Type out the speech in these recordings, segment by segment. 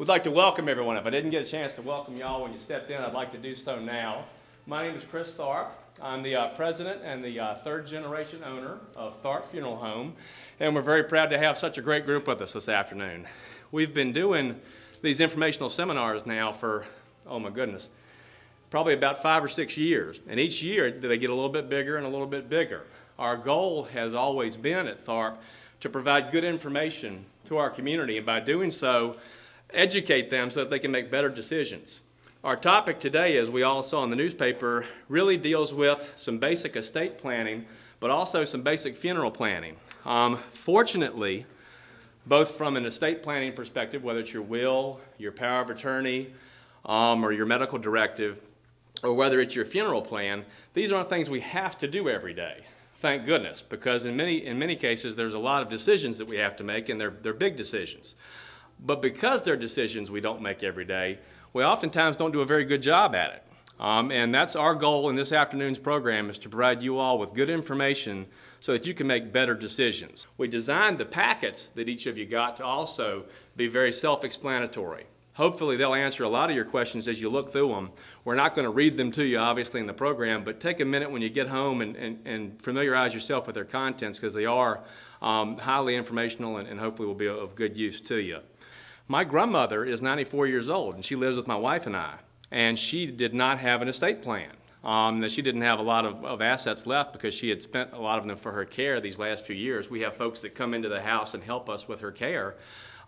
We'd like to welcome everyone. If I didn't get a chance to welcome y'all when you stepped in, I'd like to do so now. My name is Chris Tharp. I'm the president and the third generation owner of Tharp Funeral Home, and we're very proud to have such a great group with us this afternoon. We've been doing these informational seminars now for, oh my goodness, probably about 5 or 6 years, and each year they get a little bit bigger and a little bit bigger. Our goal has always been at Tharp to provide good information to our community, and by doing so, educate them so that they can make better decisions. Our topic today, as we all saw in the newspaper, really deals with some basic estate planning, but also some basic funeral planning. Fortunately, both from an estate planning perspective, whether it's your will, your power of attorney, or your medical directive, or whether it's your funeral plan, these aren't things we have to do every day. Thank goodness, because in many cases there's a lot of decisions that we have to make, and they're big decisions. But because they're decisions we don't make every day, we oftentimes don't do a very good job at it. And that's our goal in this afternoon's program, is to provide you all with good information so that you can make better decisions. We designed the packets that each of you got to also be very self-explanatory. Hopefully they'll answer a lot of your questions as you look through them. We're not going to read them to you, obviously, in the program, but take a minute when you get home and familiarize yourself with their contents, because they are highly informational and hopefully will be of good use to you. My grandmother is 94 years old, and she lives with my wife and I, and she did not have an estate plan. She didn't have a lot of assets left because she had spent a lot of them for her care these last few years. We have folks that come into the house and help us with her care,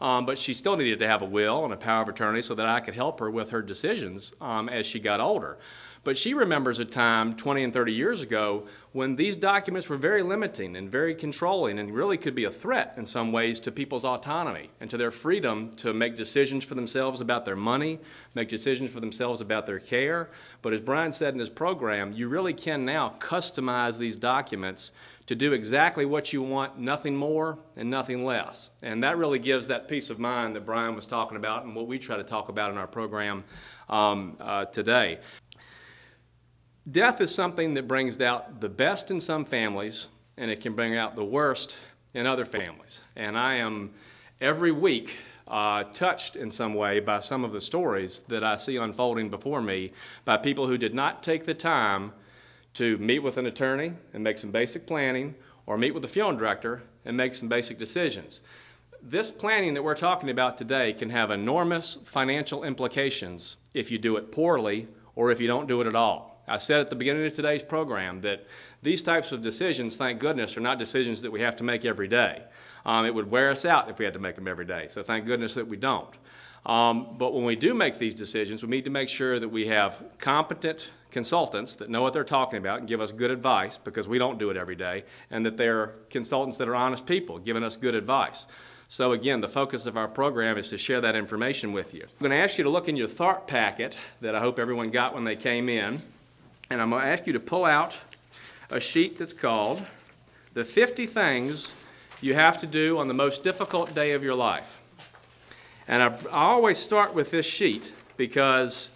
but she still needed to have a will and a power of attorney so that I could help her with her decisions as she got older. But she remembers a time 20 and 30 years ago when these documents were very limiting and very controlling and really could be a threat in some ways to people's autonomy and to their freedom to make decisions for themselves about their money, make decisions for themselves about their care. But as Brian said in his program, you really can now customize these documents to do exactly what you want, nothing more and nothing less. And that really gives that peace of mind that Brian was talking about and what we try to talk about in our program today. Death is something that brings out the best in some families, and it can bring out the worst in other families. And I am every week touched in some way by some of the stories that I see unfolding before me by people who did not take the time to meet with an attorney and make some basic planning, or meet with a funeral director and make some basic decisions. This planning that we're talking about today can have enormous financial implications if you do it poorly or if you don't do it at all. I said at the beginning of today's program that these types of decisions, thank goodness, are not decisions that we have to make every day. It would wear us out if we had to make them every day, so thank goodness that we don't. But when we do make these decisions, we need to make sure that we have competent consultants that know what they're talking about and give us good advice, because we don't do it every day, and that they're consultants that are honest people giving us good advice. So again, the focus of our program is to share that information with you. I'm going to ask you to look in your Tharp packet that I hope everyone got when they came in. And I'm going to ask you to pull out a sheet that's called the 50 Things You Have to Do on the Most Difficult Day of Your Life. And I always start with this sheet because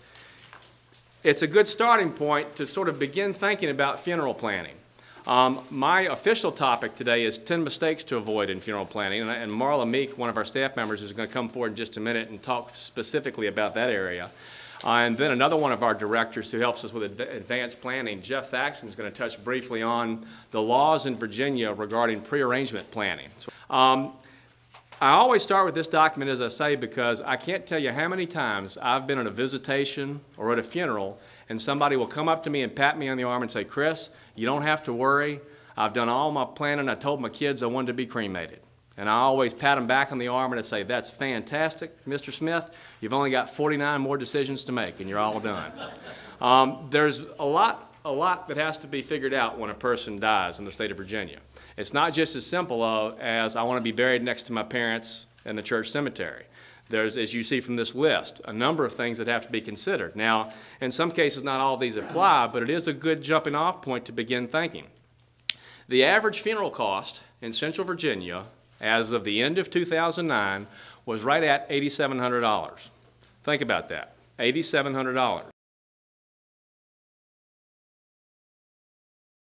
it's a good starting point to sort of begin thinking about funeral planning. My official topic today is 10 mistakes to avoid in funeral planning, and Marla Meek, one of our staff members, is going to come forward in just a minute and talk specifically about that area. And then another one of our directors who helps us with advanced planning, Jeff Thaxton, is going to touch briefly on the laws in Virginia regarding prearrangement planning. I always start with this document, as I say, because I can't tell you how many times I've been at a visitation or at a funeral and somebody will come up to me and pat me on the arm and say, "Chris, you don't have to worry. I've done all my planning. I told my kids I wanted to be cremated." And I always pat them back on the arm and I say, "That's fantastic, Mr. Smith. You've only got 49 more decisions to make and you're all done." There's a lot that has to be figured out when a person dies in the state of Virginia. It's not just as simple as I want to be buried next to my parents in the church cemetery. There's, as you see from this list, a number of things that have to be considered. Now, in some cases, not all of these apply, but it is a good jumping off point to begin thinking. The average funeral cost in Central Virginia as of the end of 2009 was right at $8,700. Think about that, $8,700.